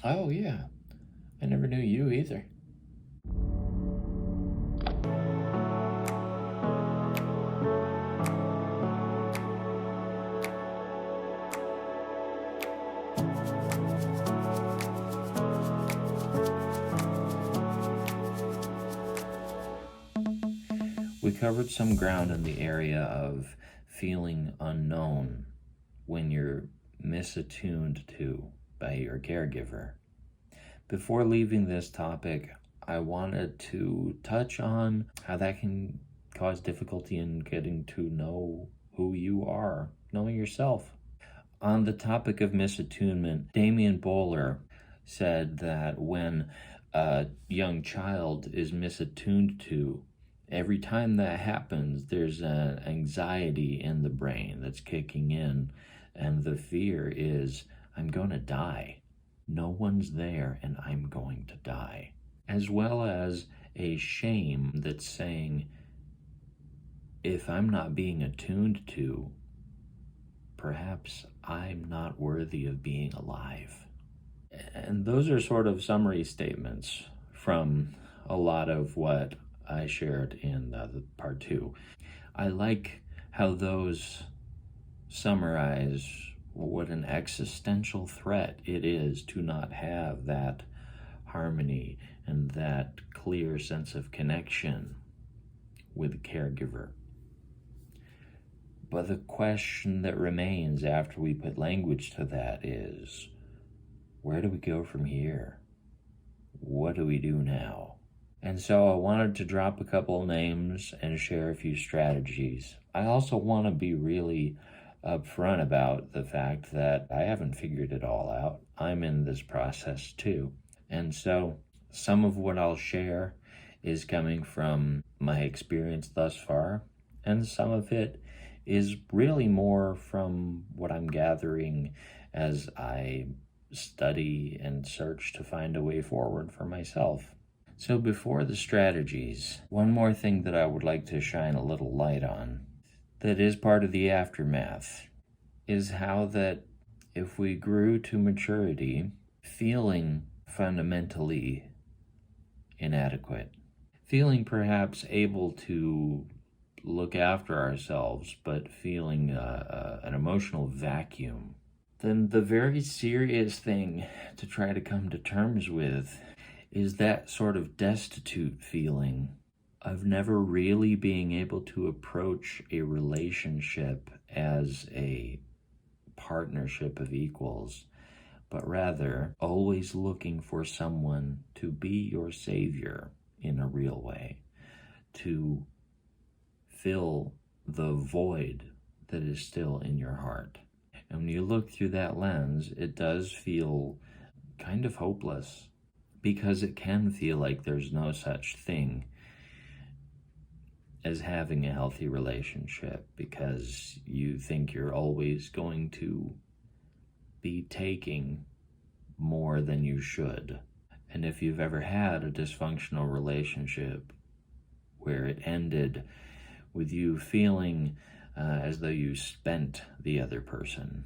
Oh, yeah. I never knew you either. We covered some ground in the area of feeling unknown when you're misattuned to by your caregiver. Before leaving this topic, I wanted to touch on how that can cause difficulty in getting to know who you are, knowing yourself. On the topic of misattunement, Damien Bowler said that when a young child is misattuned to, every time that happens, there's an anxiety in the brain that's kicking in, and the fear is, I'm going to die. No one's there, and I'm going to die. As well as a shame that's saying, if I'm not being attuned to, perhaps I'm not worthy of being alive. And those are sort of summary statements from a lot of what I shared in the part 2. I like how those summarize what an existential threat it is to not have that harmony and that clear sense of connection with the caregiver. But the question that remains after we put language to that is, where do we go from here? What do we do now? And so I wanted to drop a couple names and share a few strategies. I also want to be really upfront about the fact that I haven't figured it all out. I'm in this process too. And so some of what I'll share is coming from my experience thus far, and some of it is really more from what I'm gathering as I study and search to find a way forward for myself. So before the strategies, one more thing that I would like to shine a little light on that is part of the aftermath is how that if we grew to maturity feeling fundamentally inadequate, feeling perhaps able to look after ourselves, but feeling an emotional vacuum, then the very serious thing to try to come to terms with is that sort of destitute feeling of never really being able to approach a relationship as a partnership of equals, but rather always looking for someone to be your savior in a real way, to fill the void that is still in your heart. And when you look through that lens, it does feel kind of hopeless, because it can feel like there's no such thing as having a healthy relationship, because you think you're always going to be taking more than you should. And if you've ever had a dysfunctional relationship where it ended with you feeling as though you spent the other person,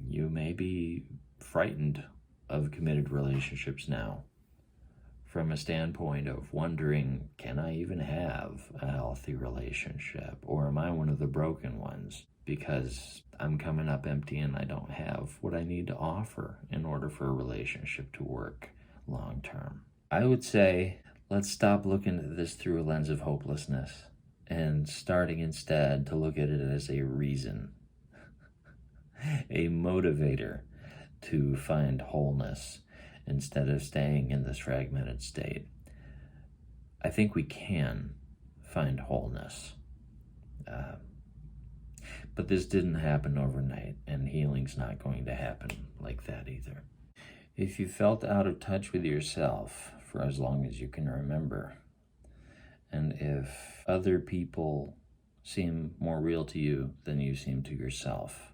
you may be frightened of committed relationships now, from a standpoint of wondering, can I even have a healthy relationship? Or am I one of the broken ones because I'm coming up empty and I don't have what I need to offer in order for a relationship to work long term? I would say, let's stop looking at this through a lens of hopelessness and starting instead to look at it as a reason, a motivator to find wholeness instead of staying in this fragmented state. I think we can find wholeness. But this didn't happen overnight, and healing's not going to happen like that either. If you felt out of touch with yourself for as long as you can remember, and if other people seem more real to you than you seem to yourself,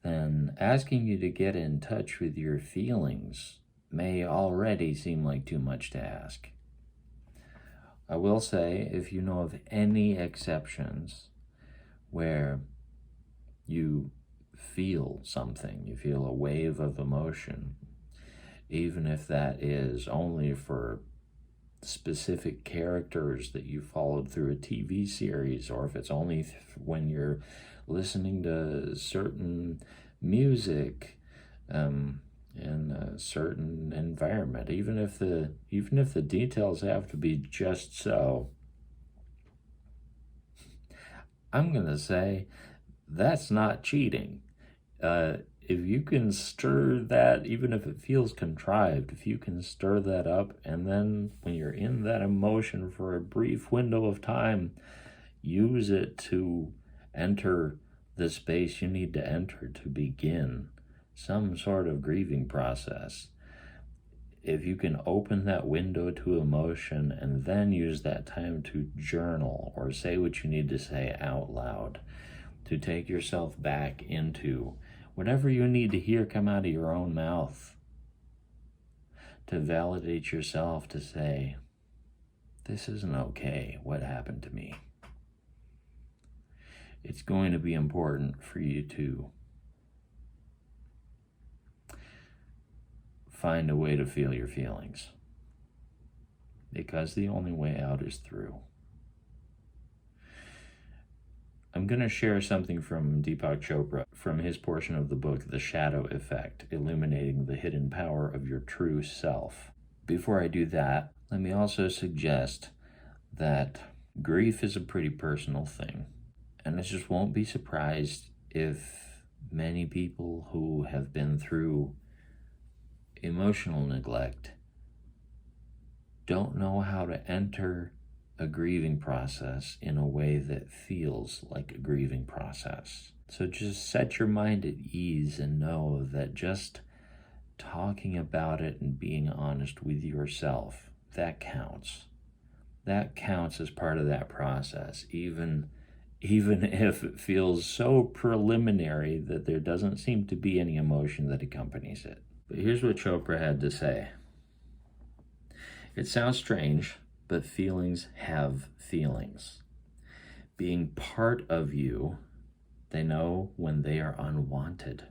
then asking you to get in touch with your feelings may already seem like too much to ask. I will say, if you know of any exceptions where you feel something, you feel a wave of emotion, even if that is only for specific characters that you followed through a TV series, or if it's only when you're listening to certain music in a certain environment, even if the details have to be just so. I'm gonna say that's not cheating. If you can stir that, even if it feels contrived, if you can stir that up, and then when you're in that emotion for a brief window of time, use it to enter the space you need to enter to begin some sort of grieving process. If you can open that window to emotion and then use that time to journal or say what you need to say out loud, to take yourself back into whatever you need to hear come out of your own mouth, to validate yourself, to say, this isn't okay, what happened to me. It's going to be important for you to find a way to feel your feelings, because the only way out is through. I'm going to share something from Deepak Chopra from his portion of the book, The Shadow Effect, Illuminating the Hidden Power of Your True Self. Before I do that, let me also suggest that grief is a pretty personal thing. And I just won't be surprised if many people who have been through emotional neglect don't know how to enter a grieving process in a way that feels like a grieving process. So just set your mind at ease and know that just talking about it and being honest with yourself, that counts. That counts as part of that process, even if it feels so preliminary that there doesn't seem to be any emotion that accompanies it. But here's what Chopra had to say. It sounds strange, but feelings have feelings. Being part of you, they know when they are unwanted.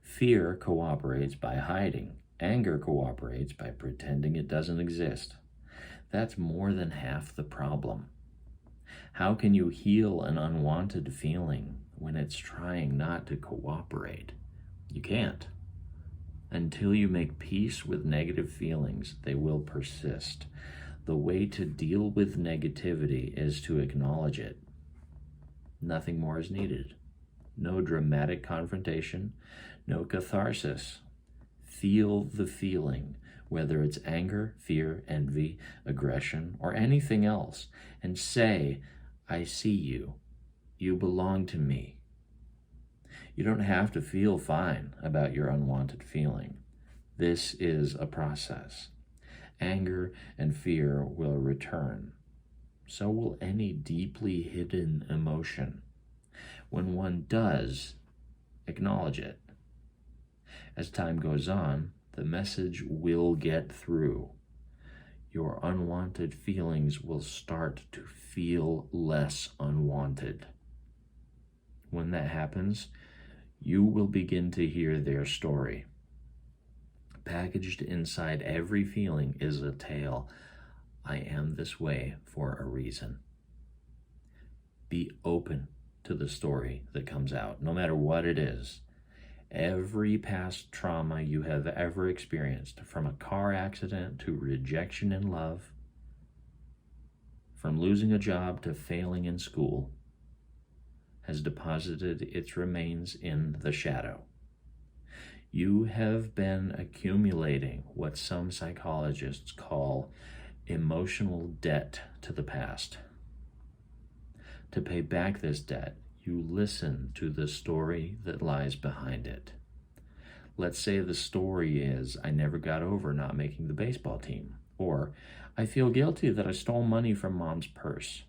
Fear cooperates by hiding. Anger cooperates by pretending it doesn't exist. That's more than half the problem. How can you heal an unwanted feeling when it's trying not to cooperate? You can't. Until you make peace with negative feelings, they will persist. The way to deal with negativity is to acknowledge it. Nothing more is needed. No dramatic confrontation, no catharsis. Feel the feeling, whether it's anger, fear, envy, aggression, or anything else, and say, I see you. You belong to me. You don't have to feel fine about your unwanted feeling. This is a process. Anger and fear will return. So will any deeply hidden emotion. When one does, acknowledge it. As time goes on, the message will get through. Your unwanted feelings will start to feel less unwanted. When that happens, you will begin to hear their story. Packaged inside every feeling is a tale. I am this way for a reason. Be open to the story that comes out, no matter what it is. Every past trauma you have ever experienced, from a car accident to rejection in love, from losing a job to failing in school, has deposited its remains in the shadow. You have been accumulating what some psychologists call emotional debt to the past. To pay back this debt, you listen to the story that lies behind it. Let's say the story is, I never got over not making the baseball team, or I feel guilty that I stole money from mom's purse.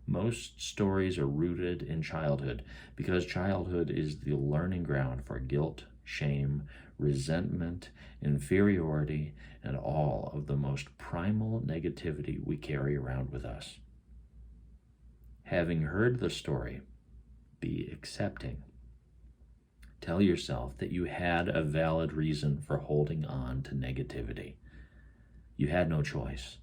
Most stories are rooted in childhood because childhood is the learning ground for guilt, shame, resentment, inferiority, and all of the most primal negativity we carry around with us. Having heard the story, be accepting. Tell yourself that you had a valid reason for holding on to negativity. You had no choice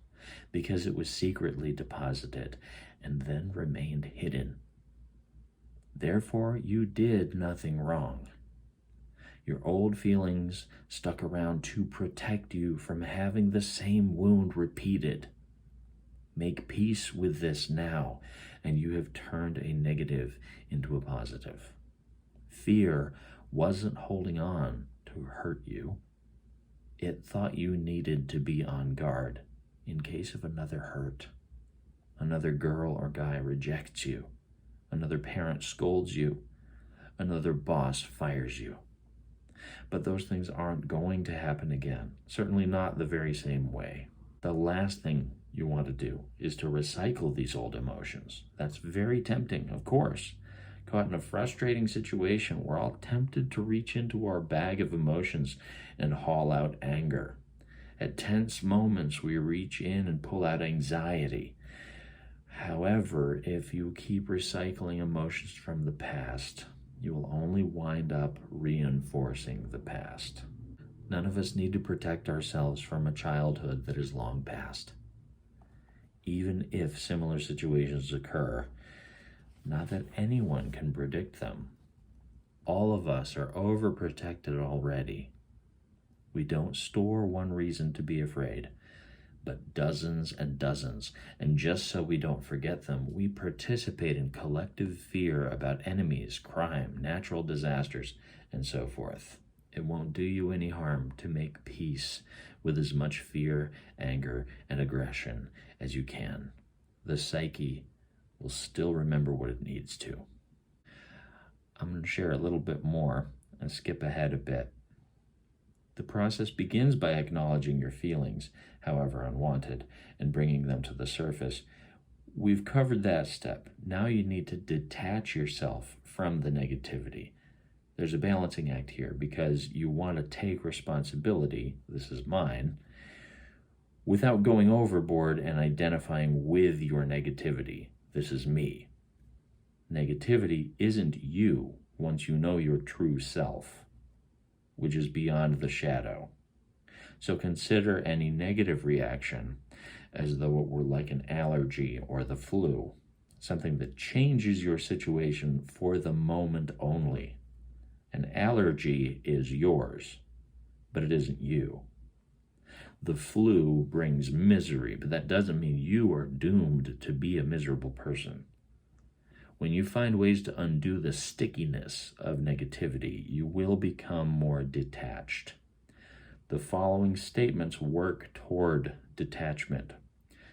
because it was secretly deposited and then remained hidden. Therefore, you did nothing wrong. Your old feelings stuck around to protect you from having the same wound repeated. Make peace with this now, and you have turned a negative into a positive. Fear wasn't holding on to hurt you. It thought you needed to be on guard in case of another hurt. Another girl or guy rejects you. Another parent scolds you. Another boss fires you. But those things aren't going to happen again, certainly not the very same way. The last thing you want to do is to recycle these old emotions. That's very tempting, of course. Caught in a frustrating situation, we're all tempted to reach into our bag of emotions and haul out anger. At tense moments, we reach in and pull out anxiety. However, if you keep recycling emotions from the past, you will only wind up reinforcing the past. None of us need to protect ourselves from a childhood that is long past. Even if similar situations occur, not that anyone can predict them. All of us are overprotected already. We don't store one reason to be afraid, but dozens and dozens, and just so we don't forget them, we participate in collective fear about enemies, crime, natural disasters, and so forth. It won't do you any harm to make peace with as much fear, anger, and aggression as you can. The psyche will still remember what it needs to. I'm going to share a little bit more and skip ahead a bit. The process begins by acknowledging your feelings, however unwanted, and bringing them to the surface. We've covered that step. Now you need to detach yourself from the negativity. There's a balancing act here because you want to take responsibility, this is mine, without going overboard and identifying with your negativity, this is me. Negativity isn't you once you know your true self, which is beyond the shadow. So consider any negative reaction as though it were like an allergy or the flu, something that changes your situation for the moment only. An allergy is yours, but it isn't you. The flu brings misery, but that doesn't mean you are doomed to be a miserable person. When you find ways to undo the stickiness of negativity, you will become more detached. The following statements work toward detachment.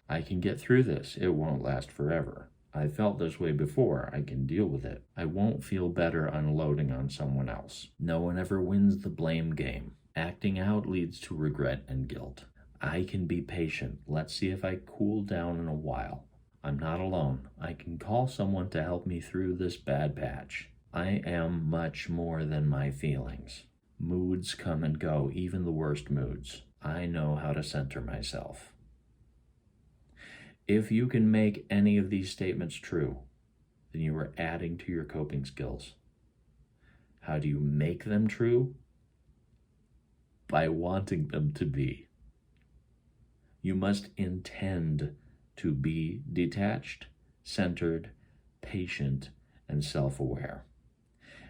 I can get through this. It won't last forever. I felt this way before. I can deal with it. I won't feel better unloading on someone else. No one ever wins the blame game. Acting out leads to regret and guilt. I can be patient. Let's see if I cool down in a while. I'm not alone. I can call someone to help me through this bad patch. I am much more than my feelings. Moods come and go, even the worst moods. I know how to center myself. If you can make any of these statements true, then you are adding to your coping skills. How do you make them true? By wanting them to be. You must intend to be detached, centered, patient, and self-aware.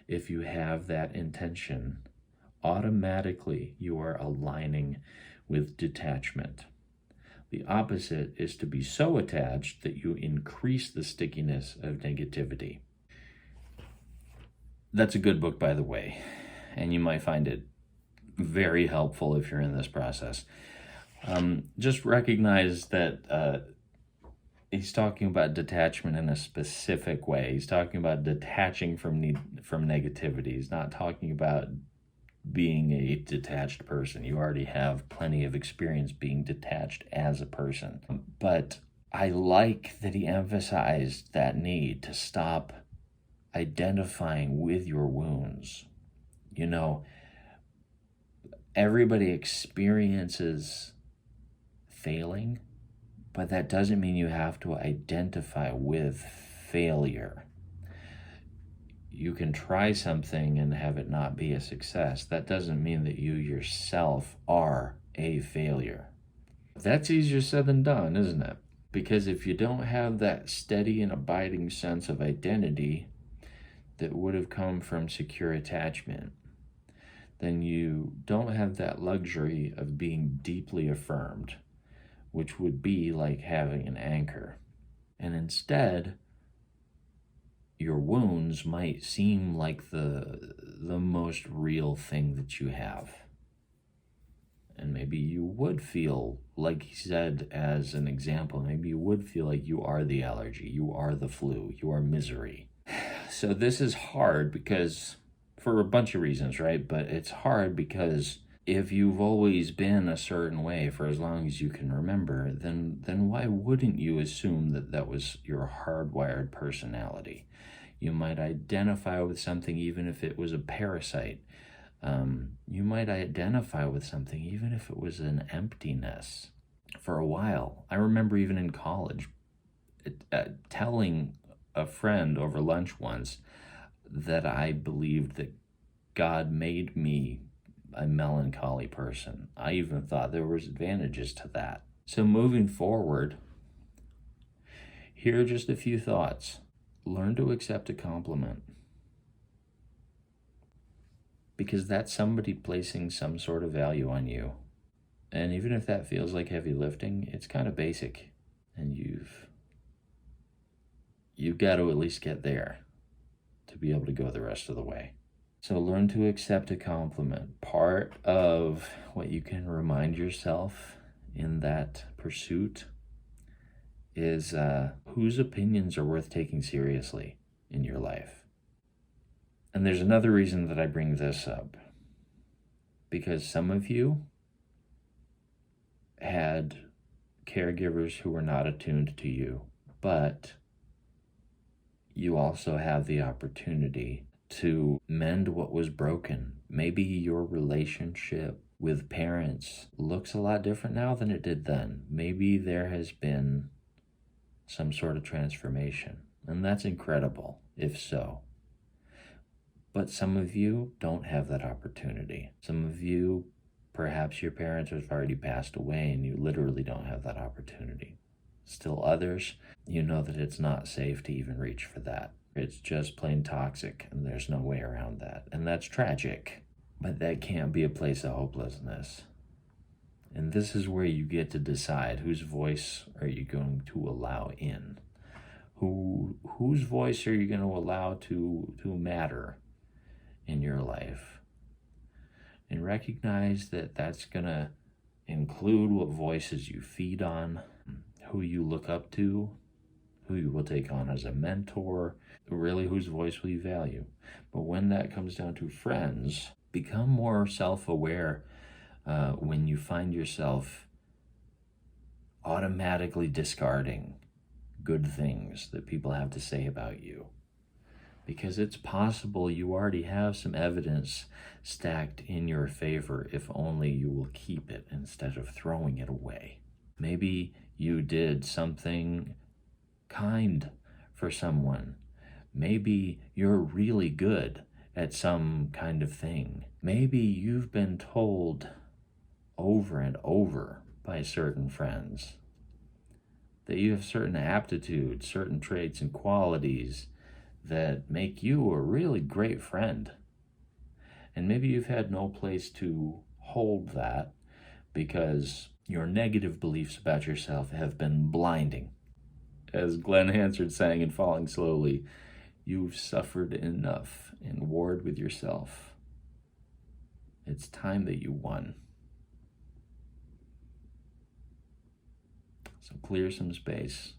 If you have that intention, automatically you are aligning with detachment. The opposite is to be so attached that you increase the stickiness of negativity. That's a good book, by the way, and you might find it very helpful if you're in this process. Just recognize that he's talking about detachment in a specific way. He's talking about detaching from negativity. He's not talking about being a detached person. You already have plenty of experience being detached as a person. But I like that he emphasized that need to stop identifying with your wounds. You know, everybody experiences failing, but that doesn't mean you have to identify with failure. you can try something and have it not be a success. That doesn't mean that you yourself are a failure. That's easier said than done, isn't it? Because if you don't have that steady and abiding sense of identity that would have come from secure attachment, then you don't have that luxury of being deeply affirmed, which would be like having an anchor. And instead, your wounds might seem like the most real thing that you have. And maybe you would feel, like he said as an example, maybe you would feel like you are the allergy, you are the flu, you are misery. So this is hard because, for a bunch of reasons, right? But it's hard because if you've always been a certain way for as long as you can remember, then why wouldn't you assume that that was your hardwired personality? You might identify with something even if it was a parasite. You might identify with something even if it was an emptiness. For a while, I remember even in college, telling a friend over lunch once that I believed that God made me a melancholy person. I even thought there was advantages to that. So moving forward, here are just a few thoughts. Learn to accept a compliment, because that's somebody placing some sort of value on you. And even if that feels like heavy lifting, it's kind of basic, and you've got to at least get there to be able to go the rest of the way. So learn to accept a compliment. Part of what you can remind yourself in that pursuit is whose opinions are worth taking seriously in your life. And there's another reason that I bring this up, because some of you had caregivers who were not attuned to you, but you also have the opportunity to mend what was broken. Maybe your relationship with parents looks a lot different now than it did then. Maybe there has been some sort of transformation, and that's incredible if so. But some of you don't have that opportunity. Some of you, perhaps your parents have already passed away and you literally don't have that opportunity. Still others, you know that it's not safe to even reach for that. It's just plain toxic and there's no way around that. And that's tragic, but that can't be a place of hopelessness. And this is where you get to decide whose voice are you going to allow in. Whose voice are you going to allow to matter in your life? And recognize that that's going to include what voices you feed on, who you look up to, who you will take on as a mentor, really whose voice will you value. But when that comes down to friends, become more self-aware when you find yourself automatically discarding good things that people have to say about you. Because it's possible you already have some evidence stacked in your favor if only you will keep it instead of throwing it away. Maybe you did something kind for someone. Maybe you're really good at some kind of thing. Maybe you've been told over and over by certain friends that you have certain aptitudes, certain traits and qualities that make you a really great friend. And maybe you've had no place to hold that because your negative beliefs about yourself have been blinding. As Glenn Hansard sang in Falling Slowly, you've suffered enough and warred with yourself. It's time that you won. So clear some space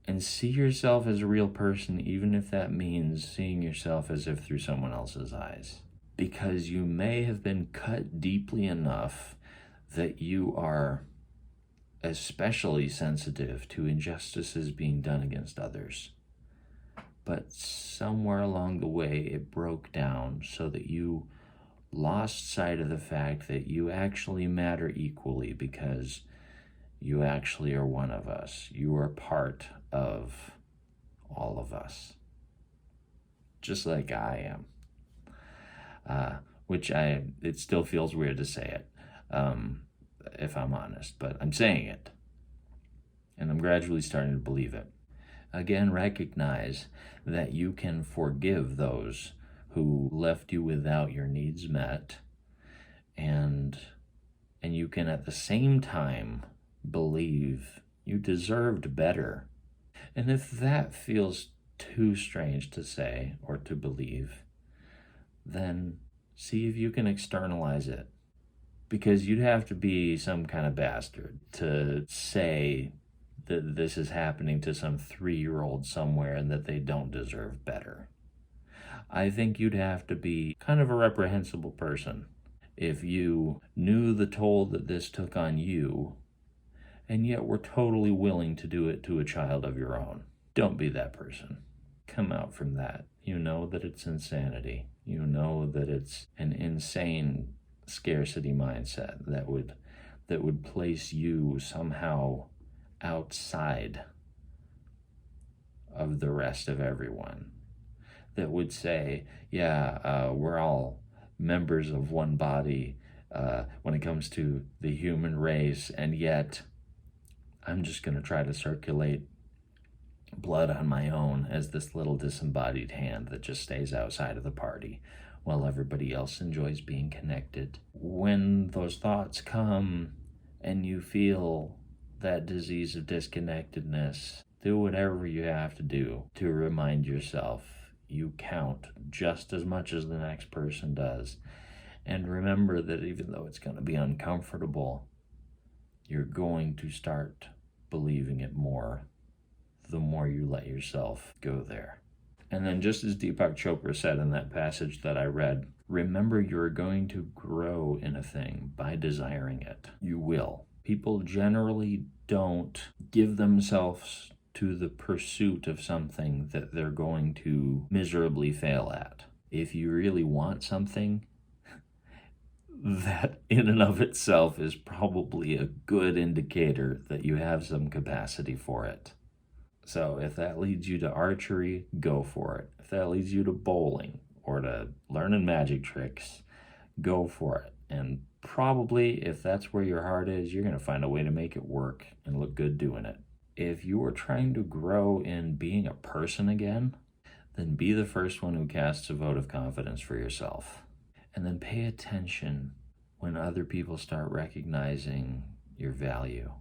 and see yourself as a real person, even if that means seeing yourself as if through someone else's eyes. Because you may have been cut deeply enough that you are especially sensitive to injustices being done against others. But somewhere along the way, it broke down so that you lost sight of the fact that you actually matter equally, because you actually are one of us. You are part of all of us. just like I am. It still feels weird to say it, if I'm honest, but I'm saying it. And I'm gradually starting to believe it. Again, recognize that you can forgive those who left you without your needs met, and you can at the same time believe you deserved better. And if that feels too strange to say or to believe, then see if you can externalize it. Because you'd have to be some kind of bastard to say that this is happening to some 3-year-old somewhere and that they don't deserve better. I think you'd have to be kind of a reprehensible person if you knew the toll that this took on you, and yet were totally willing to do it to a child of your own. Don't be that person. Come out from that. You know that it's insanity. You know that it's an insane scarcity mindset that would place you somehow outside of the rest of everyone. That would say, we're all members of one body when it comes to the human race, and yet I'm just going to try to circulate blood on my own as this little disembodied hand that just stays outside of the party while everybody else enjoys being connected. When those thoughts come and you feel that disease of disconnectedness, do whatever you have to do to remind yourself you count just as much as the next person does. And remember that even though it's going to be uncomfortable, you're going to start believing it more the more you let yourself go there. And then, just as Deepak Chopra said in that passage that I read, remember you're going to grow in a thing by desiring it. You will. People generally don't give themselves to the pursuit of something that they're going to miserably fail at. If you really want something, that in and of itself is probably a good indicator that you have some capacity for it. So if that leads you to archery, go for it. If that leads you to bowling or to learning magic tricks, go for it. And probably if that's where your heart is, you're going to find a way to make it work and look good doing it. If you are trying to grow in being a person again, then be the first one who casts a vote of confidence for yourself. And then pay attention when other people start recognizing your value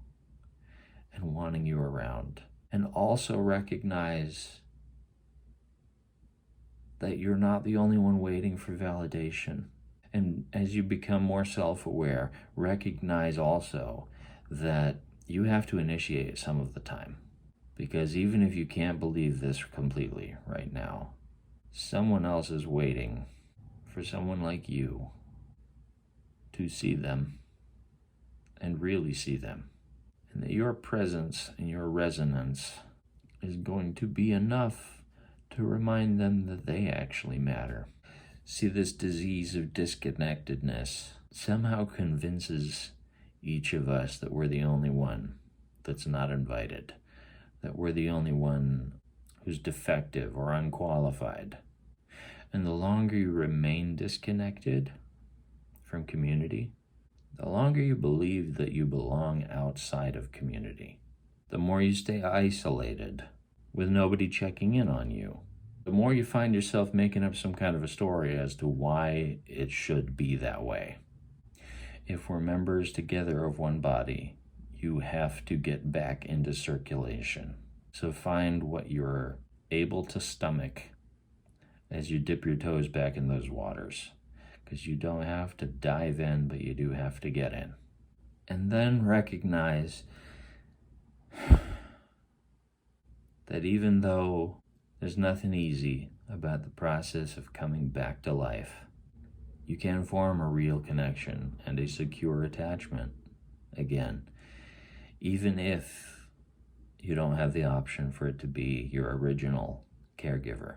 and wanting you around. And also recognize that you're not the only one waiting for validation. And as you become more self-aware, recognize also that you have to initiate it some of the time. Because even if you can't believe this completely right now, someone else is waiting for someone like you to see them and really see them. And that your presence and your resonance is going to be enough to remind them that they actually matter. See, this disease of disconnectedness somehow convinces each of us that we're the only one that's not invited, that we're the only one who's defective or unqualified. And the longer you remain disconnected from community, the longer you believe that you belong outside of community, the more you stay isolated with nobody checking in on you, the more you find yourself making up some kind of a story as to why it should be that way. If we're members together of one body, you have to get back into circulation. So find what you're able to stomach as you dip your toes back in those waters. Because you don't have to dive in, but you do have to get in. And then recognize that even though there's nothing easy about the process of coming back to life, you can form a real connection and a secure attachment again, even if you don't have the option for it to be your original caregiver.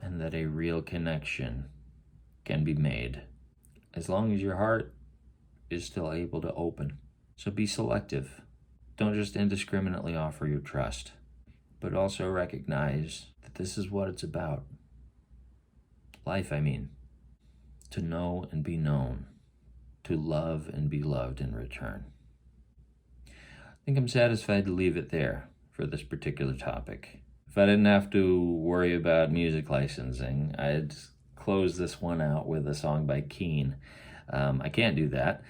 And that a real connection can be made as long as your heart is still able to open. So be selective. Don't just indiscriminately offer your trust, but also recognize that this is what it's about. life, I mean. To know and be known. To love and be loved in return. I think I'm satisfied to leave it there for this particular topic. If I didn't have to worry about music licensing, I'd close this one out with a song by Keane. I can't do that.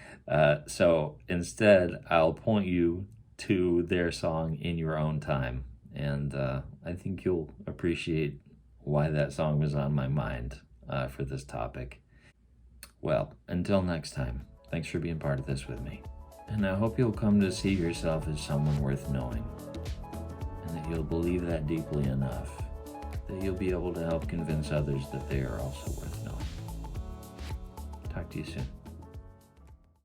So instead, I'll point you to their song In Your Own Time. And I think you'll appreciate why that song was on my mind for this topic. Well, until next time, thanks for being part of this with me. And I hope you'll come to see yourself as someone worth knowing, and that you'll believe that deeply enough that you'll be able to help convince others that they are also worth knowing. Talk to you soon.